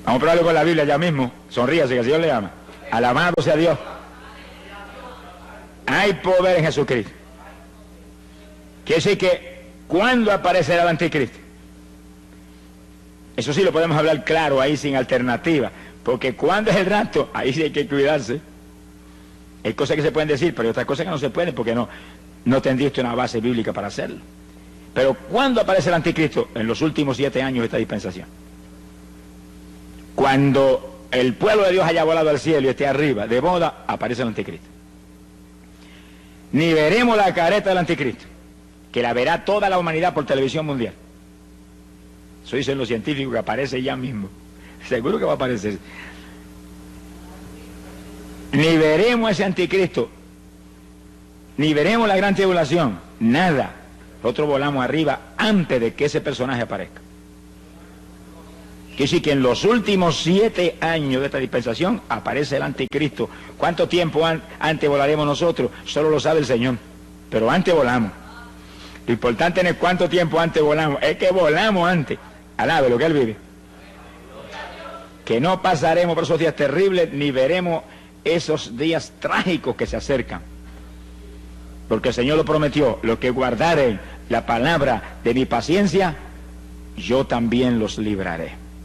Vamos a probarlo con la Biblia ya mismo. Sonríase, que el Señor le ama. Alabado sea Dios. Hay poder en Jesucristo. Quiere decir que, ¿cuándo aparecerá el anticristo? Eso sí lo podemos hablar claro, ahí sin alternativa. Porque ¿cuándo es el rapto? Ahí sí hay que cuidarse. Hay cosas que se pueden decir, pero hay otras cosas que no se pueden porque no tendría usted una base bíblica para hacerlo. Pero ¿cuándo aparece el anticristo? En los últimos 7 años de esta dispensación. Cuando el pueblo de Dios haya volado al cielo y esté arriba de boda, aparece el anticristo. Ni veremos la careta del anticristo, que la verá toda la humanidad por televisión mundial. Eso dicen los científicos, que aparece ya mismo. Seguro que va a aparecer. Ni veremos ese anticristo, ni veremos la gran tribulación, nada. Nosotros volamos arriba antes de que ese personaje aparezca. Quiere decir que en los últimos 7 años de esta dispensación aparece el anticristo. ¿Cuánto tiempo antes volaremos nosotros? Solo lo sabe el Señor, pero antes volamos. Lo importante no es cuánto tiempo antes volamos, es que volamos antes, al lado de lo que Él vive. Que no pasaremos por esos días terribles, ni veremos esos días trágicos que se acercan, porque el Señor lo prometió: los que guardaren la palabra de mi paciencia, yo también los libraré.